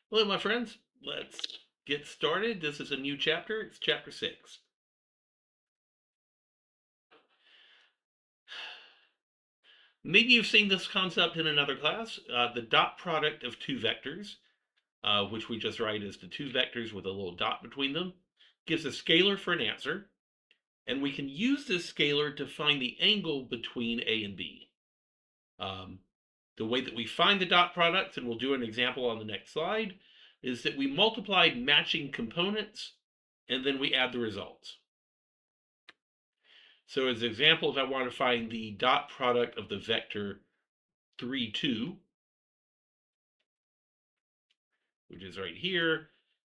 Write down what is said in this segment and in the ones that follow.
Hello, my friends. Let's get started. This is a new chapter. It's chapter 6. Maybe you've seen this concept in another class. The dot product of two vectors, which we just write as the two vectors with a little dot between them, gives a scalar for an answer. And we can use this scalar to find the angle between A and B. The way that we find the dot products, and we'll do an example on the next slide, is that we multiply matching components and then we add the results. So as examples, I want to find the dot product of the vector 3, 2, which is right here,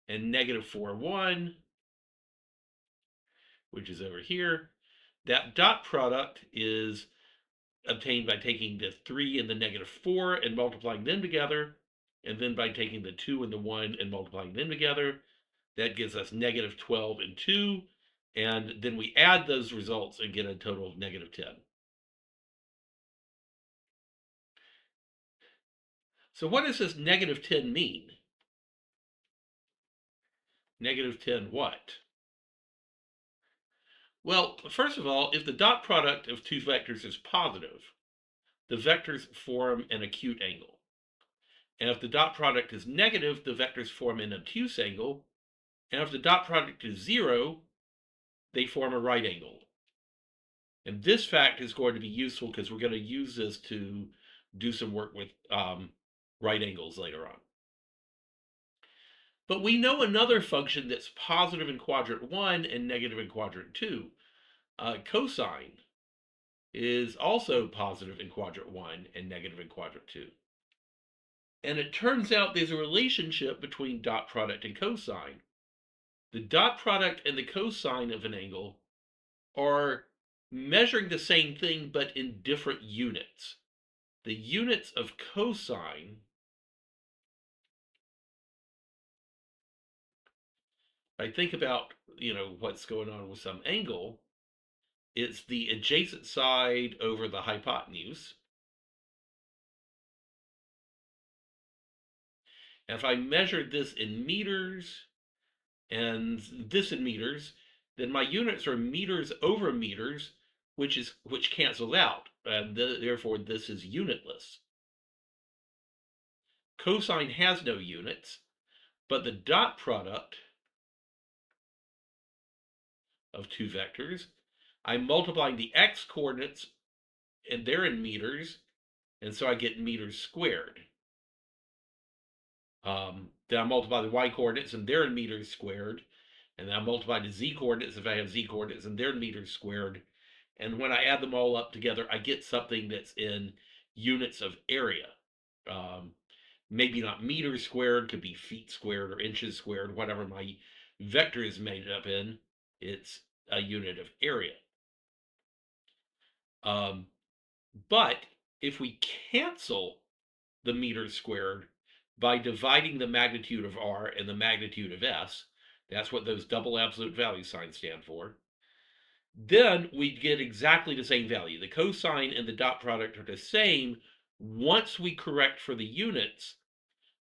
and negative 4, 1, which is over here. That dot product is obtained by taking the 3 and the negative 4 and multiplying them together, and then by taking the 2 and the 1 and multiplying them together. That gives us negative 12 and 2, and then we add those results and get a total of negative 10. So what does this negative 10 mean? Negative 10 what? Well, first of all, if the dot product of two vectors is positive, the vectors form an acute angle. And if the dot product is negative, the vectors form an obtuse angle. And if the dot product is 0, they form a right angle. And this fact is going to be useful because we're going to use this to do some work with right angles later on. But we know another function that's positive in quadrant 1 and negative in quadrant 2. Cosine is also positive in quadrant 1 and negative in quadrant 2. And it turns out there's a relationship between dot product and cosine. The dot product and the cosine of an angle are measuring the same thing but in different units. The units of cosine, I think about, what's going on with some angle, it's the adjacent side over the hypotenuse. And if I measured this in meters and this in meters, then my units are meters over meters, which cancels out, and therefore this is unitless. Cosine has no units, but the dot product of two vectors, I'm multiplying the x coordinates, and they're in meters, and so I get meters squared. Then I multiply the y coordinates, and they're in meters squared. And then I multiply the z coordinates if I have z coordinates, and they're in meters squared. And when I add them all up together, I get something that's in units of area. Maybe not meters squared, could be feet squared or inches squared, whatever my vector is made up in, it's a unit of area. But if we cancel the meters squared by dividing the magnitude of r and the magnitude of s, that's what those double absolute value signs stand for, then we get exactly the same value. The cosine and the dot product are the same once we correct for the units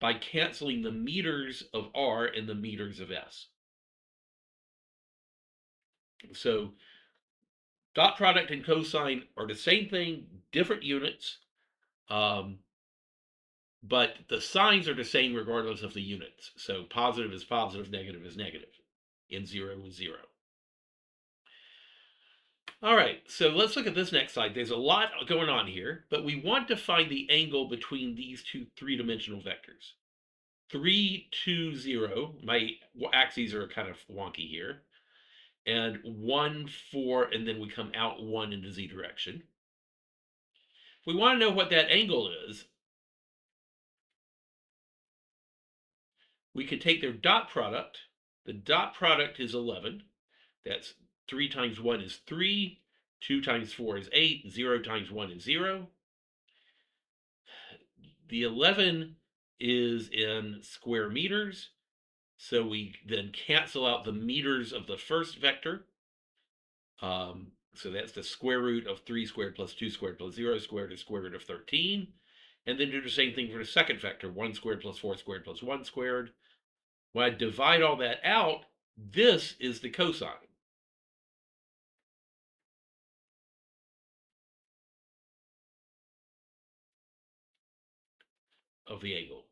by canceling the meters of r and the meters of s. So dot product and cosine are the same thing, different units, but the signs are the same regardless of the units. So positive is positive, negative is negative, and 0 is 0. All right, so let's look at this next slide. There's a lot going on here, but we want to find the angle between these two three-dimensional vectors. 3, 2, 0, my axes are kind of wonky here, and 1, 4, and then we come out 1 in the z direction. If we want to know what that angle is, we could take their dot product. The dot product is 11. That's 3 times 1 is 3, 2 times 4 is 8, 0 times 1 is 0. The 11 is in square meters, so we then cancel out the meters of the first vector. So that's the square root of 3 squared plus 2 squared plus 0 squared is square root of 13. and then do the same thing for the second vector, 1 squared plus 4 squared plus 1 squared. When I divide all that out, this is the cosine of the angle.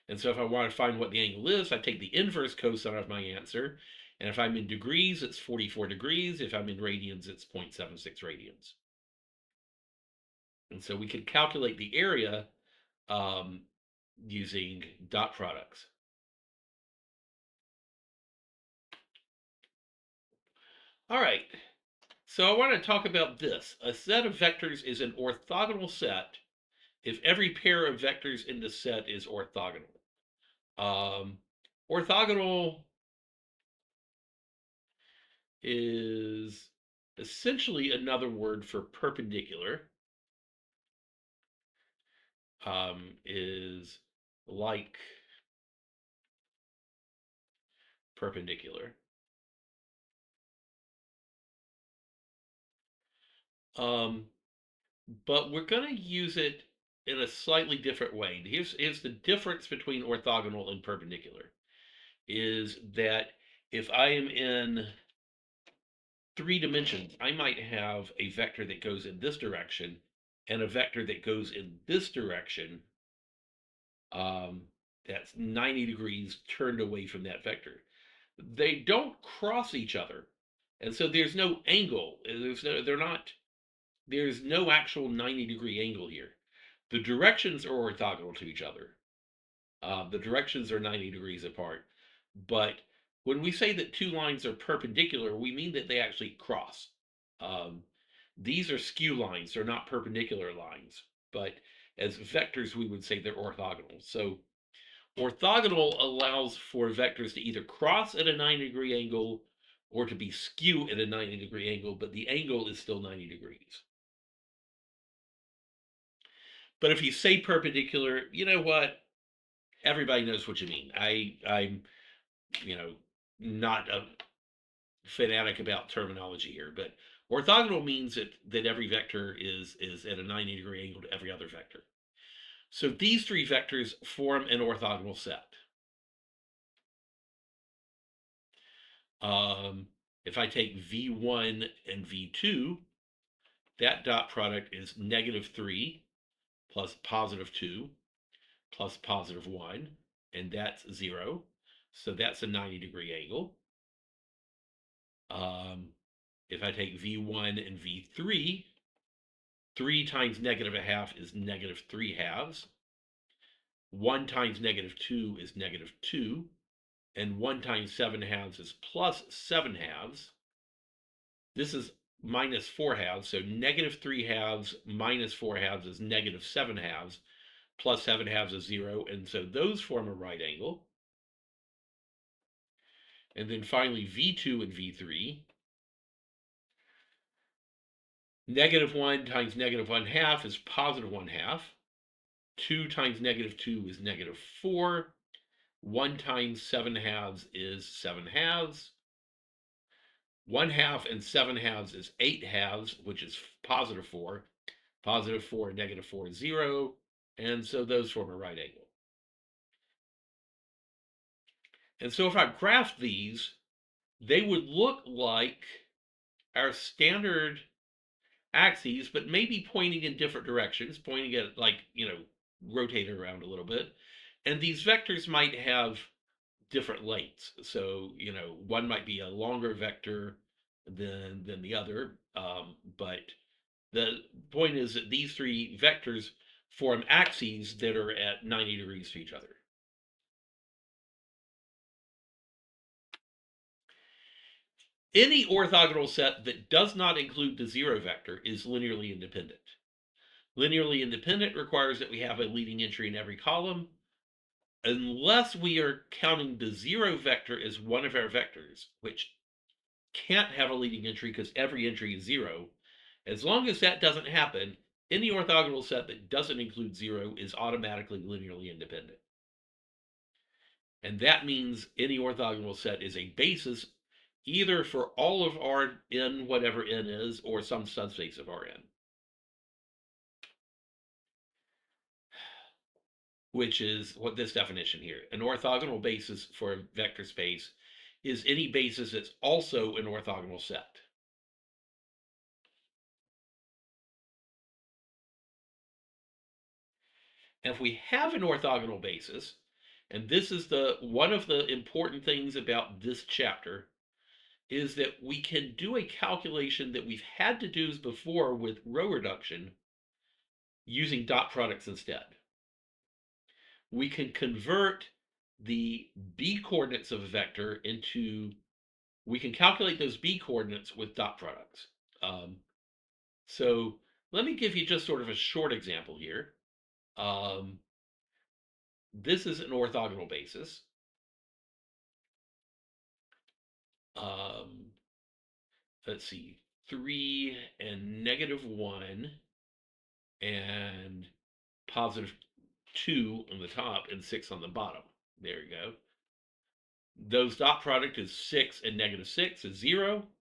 And so if I want to find what the angle is, I take the inverse cosine of my answer. And if I'm in degrees, it's 44 degrees. If I'm in radians, it's 0.76 radians. And so we can calculate the area um, using dot products. All right, so I want to talk about this. A set of vectors is an orthogonal set if every pair of vectors in the set is orthogonal. Orthogonal is essentially another word for perpendicular. Is like perpendicular. But we're going to use it in a slightly different way. Here's the difference between orthogonal and perpendicular, is that if I am in 3 dimensions, I might have a vector that goes in this direction and a vector that goes in this direction, um, that's 90 degrees turned away from that vector. They don't cross each other. And so there's no angle. There's no actual 90-degree angle here. The directions are orthogonal to each other. The directions are 90 degrees apart. But when we say that two lines are perpendicular, we mean that they actually cross. Um, these are skew lines, they're not perpendicular lines. But as vectors, we would say they're orthogonal. So orthogonal allows for vectors to either cross at a 90-degree angle or to be skew at a 90-degree angle, but the angle is still 90 degrees. But if you say perpendicular, you know what? Everybody knows what you mean. I'm not a fanatic about terminology here, but orthogonal means that every vector is at a 90-degree angle to every other vector. So these three vectors form an orthogonal set. If I take v1 and v2, that dot product is -3 plus +2 plus +1, and that's 0. So that's a 90-degree angle. If I take v1 and v3, 3 times -1/2 is -3/2. 1 times -2 is -2. And 1 times 7/2 is +7/2. This is -4/2. So -3/2 minus 4/2 is -7/2. Plus 7/2 is 0. And so those form a right angle. And then finally, v2 and v3. -1 times -1/2 is +1/2. 2 times -2 is -4. 1 times 7/2 is 7/2. 1/2 and 7/2 is 8/2, which is +4. +4 and -4 is 0. And so those form a right angle. And so if I graph these, they would look like our standard axes, but maybe pointing in different directions, pointing at, like, rotated around a little bit. And these vectors might have different lengths. So, one might be a longer vector than the other. But the point is that these three vectors form axes that are at 90 degrees to each other. Any orthogonal set that does not include the zero vector is linearly independent. Linearly independent requires that we have a leading entry in every column, unless we are counting the zero vector as one of our vectors, which can't have a leading entry because every entry is 0. As long as that doesn't happen, any orthogonal set that doesn't include 0 is automatically linearly independent. And that means any orthogonal set is a basis either for all of Rn, whatever n is, or some subspace of Rn, which is what this definition here. An orthogonal basis for a vector space is any basis that's also an orthogonal set. And if we have an orthogonal basis, and this is one of the important things about this chapter, is that we can do a calculation that we've had to do before with row reduction using dot products instead. We can convert the b coordinates of a vector into, we can calculate those b coordinates with dot products. So let me give you just sort of a short example here. This is an orthogonal basis. Let's see, 3 and -1 and +2 on the top and 6 on the bottom. There you go. Those dot product is 6 and -6 is 0.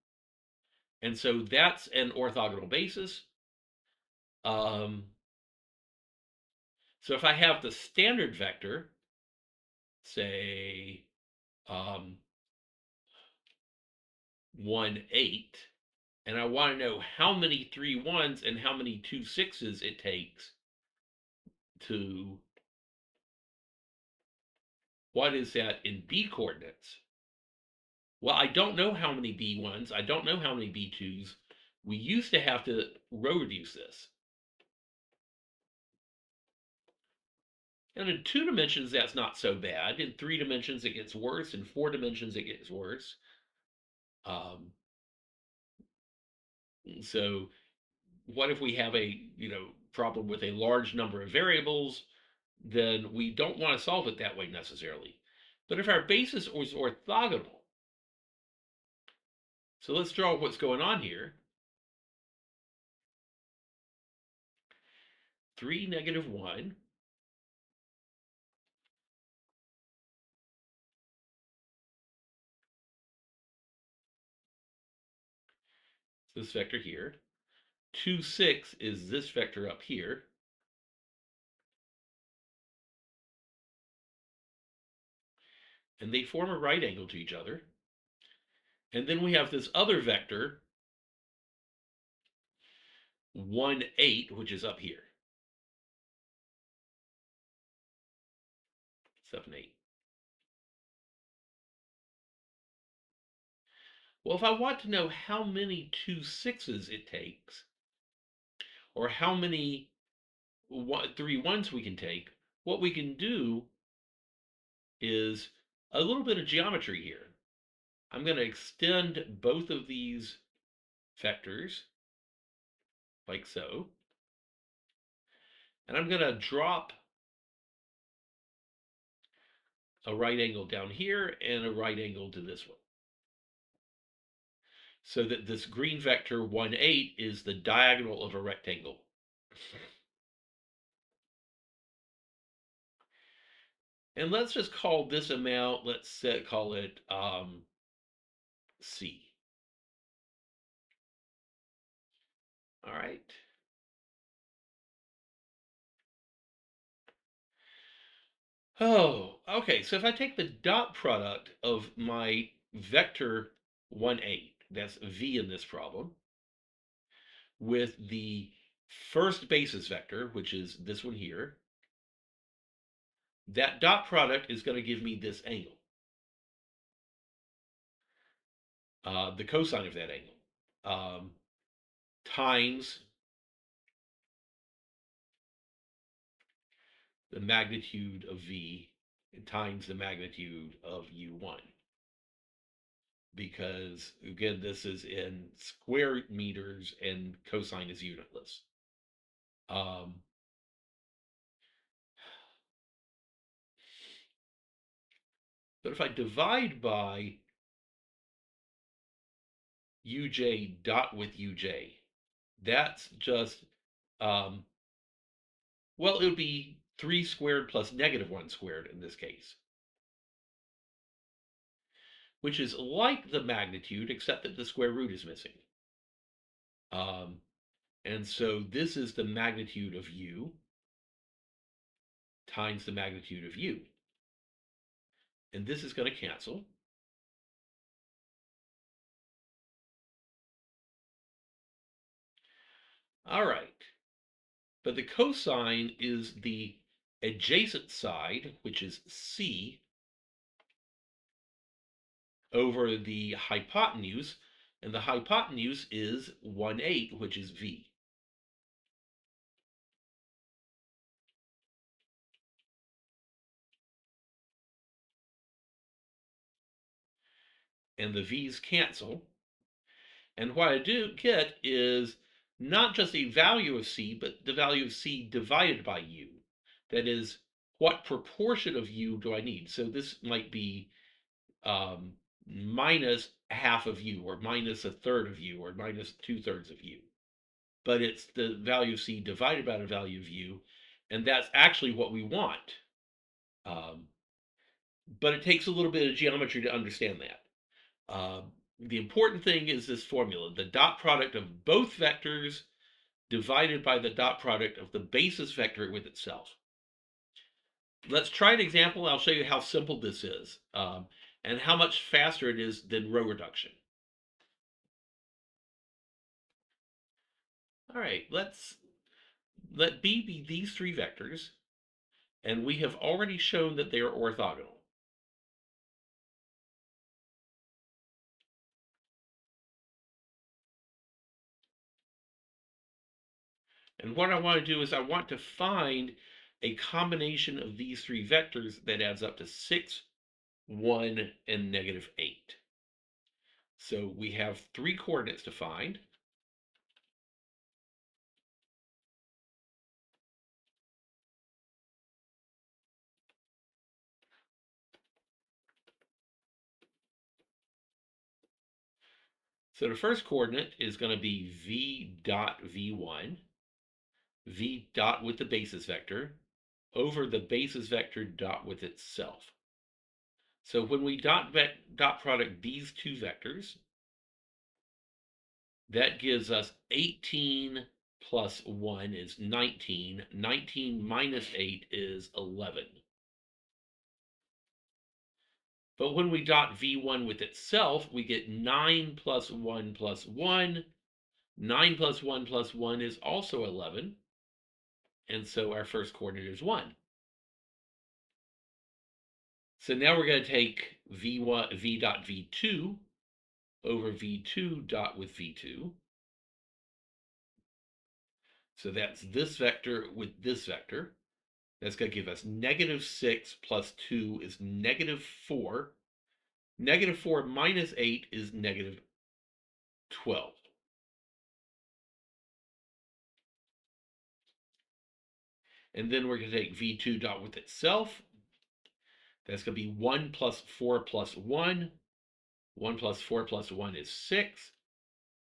And so that's an orthogonal basis. So if I have the standard vector, say 1, 8, and I want to know how many 3 1s and how many 2 6s it takes to, what is that in b coordinates? Well, I don't know how many b1s, I don't know how many b2s. We used to have to row reduce this. And in 2 dimensions, that's not so bad. In 3 dimensions, it gets worse. In 4 dimensions, it gets worse. So what if we have a problem with a large number of variables? Then we don't want to solve it that way necessarily. But if our basis is orthogonal, so let's draw what's going on here. 3, -1. This vector here. 2, 6 is this vector up here. And they form a right angle to each other. And then we have this other vector, 1, 8, which is up here. 7, 8. Well, if I want to know how many 2 6s it takes, or how many 3 1s we can take, what we can do is a little bit of geometry here. I'm going to extend both of these vectors like so. And I'm going to drop a right angle down here and a right angle to this one. So that this green vector 1, 8 is the diagonal of a rectangle. And let's just call this amount, let's call it C. All right. Oh, okay. So if I take the dot product of my vector 1, 8, that's V in this problem, with the first basis vector, which is this one here, that dot product is going to give me this angle, the cosine of that angle, times the magnitude of V times the magnitude of U1. Because, again, this is in square meters and cosine is unitless. But if I divide by uj dot with uj, that's just, well, it would be 3 squared plus -1 squared in this case, which is like the magnitude, except that the square root is missing. Um, and so this is the magnitude of u times the magnitude of u. And this is going to cancel. All right. But the cosine is the adjacent side, which is c, over the hypotenuse. And the hypotenuse is 1/8, which is v. And the v's cancel. And what I do get is not just a value of c, but the value of c divided by u. That is, what proportion of u do I need? So this might be minus half of u, or minus a third of u, or minus 2/3 of u. But it's the value of c divided by the value of u, and that's actually what we want. Um, but it takes a little bit of geometry to understand that. The important thing is this formula: the dot product of both vectors divided by the dot product of the basis vector with itself. Let's try an example. I'll show you how simple this is, and how much faster it is than row reduction. All right, let B be these three vectors, and we have already shown that they are orthogonal. And what I want to do is I want to find a combination of these three vectors that adds up to 6, 1, and -8. So we have three coordinates to find. So the first coordinate is going to be v dot v1, v dot with the basis vector, over the basis vector dot with itself. So when we dot product these two vectors, that gives us 18 plus 1 is 19. 19 minus 8 is 11. But when we dot v1 with itself, we get 9 plus 1 plus 1. 9 plus 1 plus 1 is also 11. And so our first coordinate is 1. So now we're going to take v1, v dot v2 over v2 dot with v2. So that's this vector with this vector. That's going to give us -6 plus 2 is -4. -4 minus 8 is -12. And then we're going to take v2 dot with itself. That's going to be 1 plus 4 plus 1. 1 plus 4 plus 1 is 6.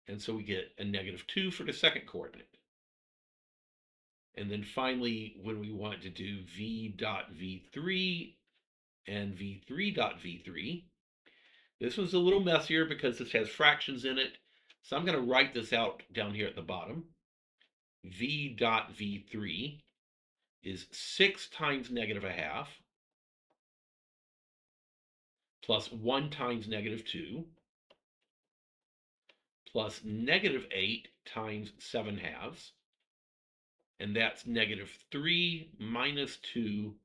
And so we get a -2 for the second coordinate. And then finally, when we want to do v dot v3 and v3 dot v3, this one's a little messier because this has fractions in it. So I'm going to write this out down here at the bottom. V dot v3 is 6 times -1/2 plus 1 times -2 plus -8 times 7/2. And that's -3 minus 2.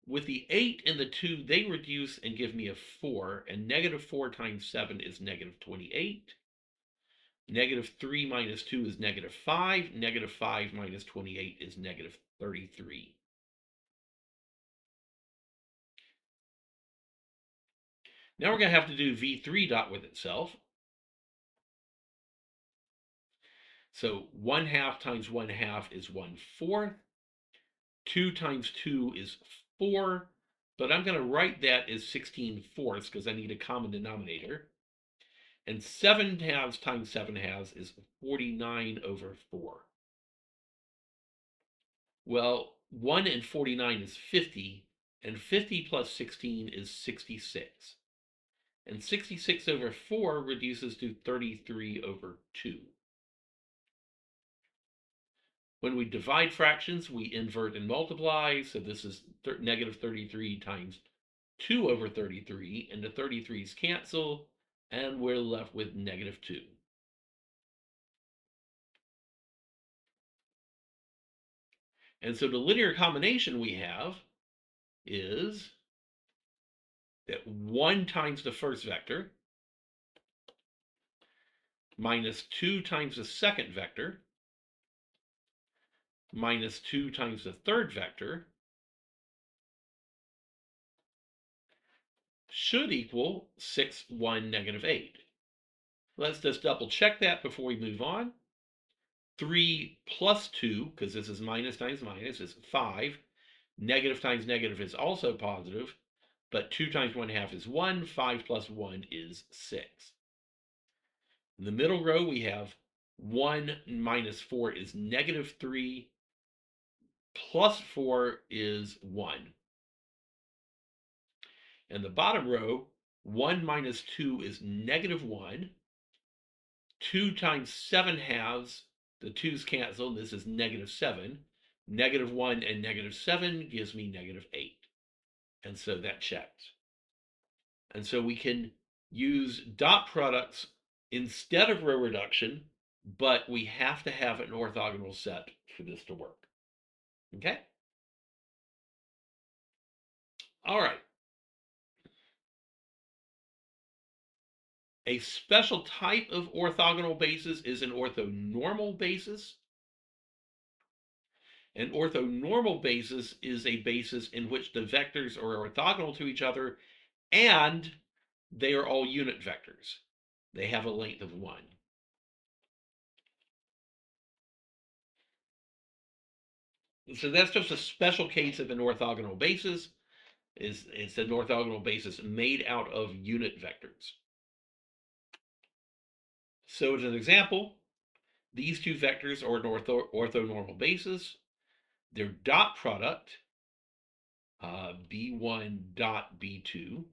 With the 8 and the 2, they reduce and give me a 4. And -4 times 7 is -28. -3 minus 2 is -5. -5 minus 28 is -33. Now we're going to have to do v3 dot with itself. So 1/2 times 1/2 is 1/4. 2 times 2 is 4. But I'm going to write that as 16/4 because I need a common denominator. And 7/2 times 7/2 is 49/4. Well, 1 and 49 is 50, and 50 plus 16 is 66. And 66 over 4 reduces to 33 over 2. When we divide fractions, we invert and multiply. So this is negative 33 times 2 over 33, and the 33's cancel, and we're left with negative 2. And so the linear combination we have is that 1 times the first vector minus 2 times the second vector minus 2 times the third vector should equal 6, 1, negative 8. Let's just double check that before we move on. 3 plus 2, because this is minus times minus, is 5. Negative times negative is also positive, but 2 times 1/2 is 1. 5 plus 1 is 6. In the middle row, we have 1 minus 4 is negative 3, plus 4 is 1. In the bottom row, 1 minus 2 is negative 1. 2 times 7 halves, the 2's cancel, and this is negative 7. Negative 1 and negative 7 gives me negative 8. And so that checks. And so we can use dot products instead of row reduction, but we have to have an orthogonal set for this to work. Okay? All right. A special type of orthogonal basis is an orthonormal basis. An orthonormal basis is a basis in which the vectors are orthogonal to each other and they are all unit vectors. They have a length of 1. So that's just a special case of an orthogonal basis. It's an orthogonal basis made out of unit vectors. So as an example, these two vectors are an orthonormal basis. Their dot product, b1 dot b2,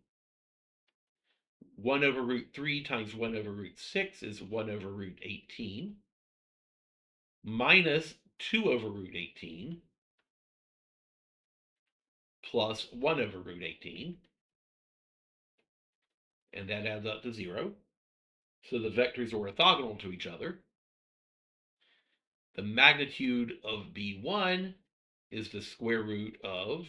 1 over root 3 times 1 over root 6 is 1 over root 18, minus 2 over root 18, plus 1 over root 18, and that adds up to 0. So the vectors are orthogonal to each other. The magnitude of b1 is the square root of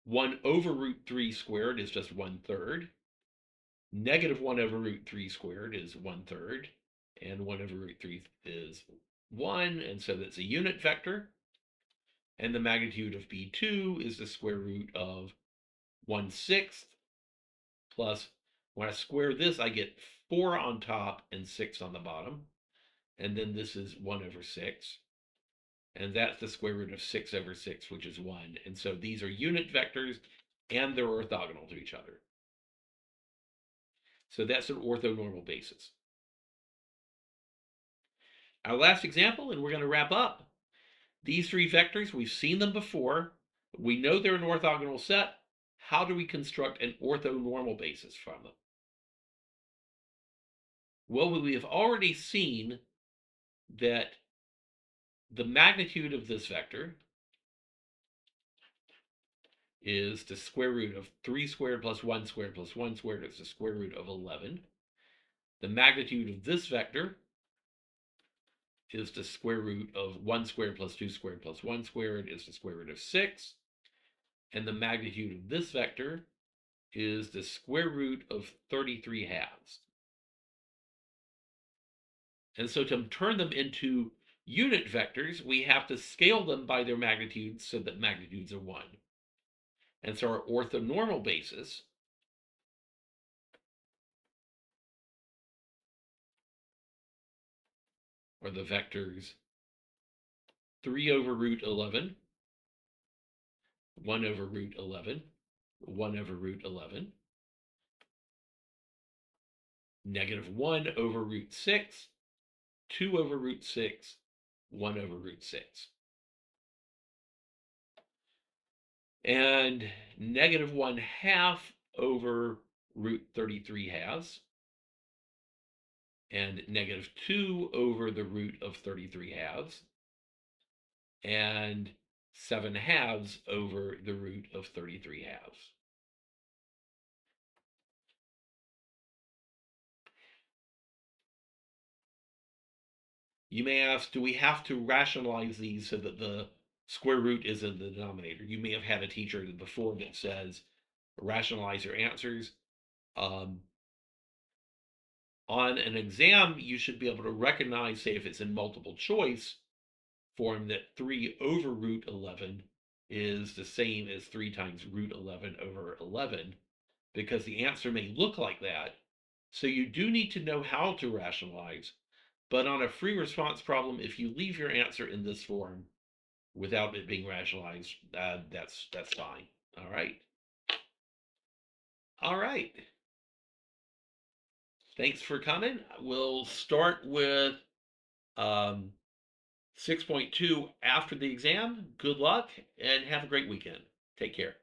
1 over root 3 squared is just 1/3. Negative 1 over root 3 squared is 1/3. And 1 over root 3 is 1. And so that's a unit vector. And the magnitude of b2 is the square root of 1/6 plus, when I square this, I get 4 on top and 6 on the bottom. And then this is 1 over 6. And that's the square root of 6 over 6, which is 1. And so these are unit vectors, and they're orthogonal to each other. So that's an orthonormal basis. Our last example, and we're going to wrap up. These three vectors, we've seen them before. We know they're an orthogonal set. How do we construct an orthonormal basis from them? Well, we have already seen that the magnitude of this vector is the square root of 3 squared plus 1 squared plus 1 squared is the square root of 11. The magnitude of this vector is the square root of 1 squared plus 2 squared plus 1 squared is the square root of 6. And the magnitude of this vector is the square root of 33 halves. And so to turn them into unit vectors, we have to scale them by their magnitudes so that magnitudes are 1. And so our orthonormal basis are the vectors 3 over root 11, 1 over root 11, 1 over root 11, negative 1 over root 6, 2 over root 6, 1 over root 6. And negative 1/2 over root 33 halves, and negative 2 over the root of 33 halves, and 7 halves over the root of 33 halves. You may ask, do we have to rationalize these so that the square root is in the denominator? You may have had a teacher before that says, rationalize your answers. On an exam, you should be able to recognize, say, if it's in multiple choice form, that 3 over root 11 is the same as 3 times root 11 over 11, because the answer may look like that. So you do need to know how to rationalize. But on a free response problem, if you leave your answer in this form without it being rationalized, that's fine. All right. All right. Thanks for coming. We'll start with um, 6.2 after the exam. Good luck and have a great weekend. Take care.